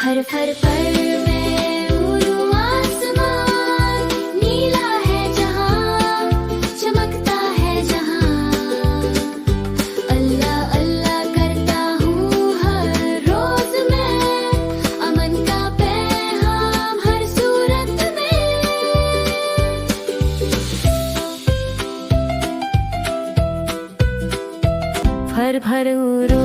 फर फर फर मैं उड़ूं आसमान, नीला है जहां, चमकता है जहां। अल्लाह अल्लाह करता हूँ हर रोज मैं, अमन का पैगाम हर सूरत में। फर फर उड़ूं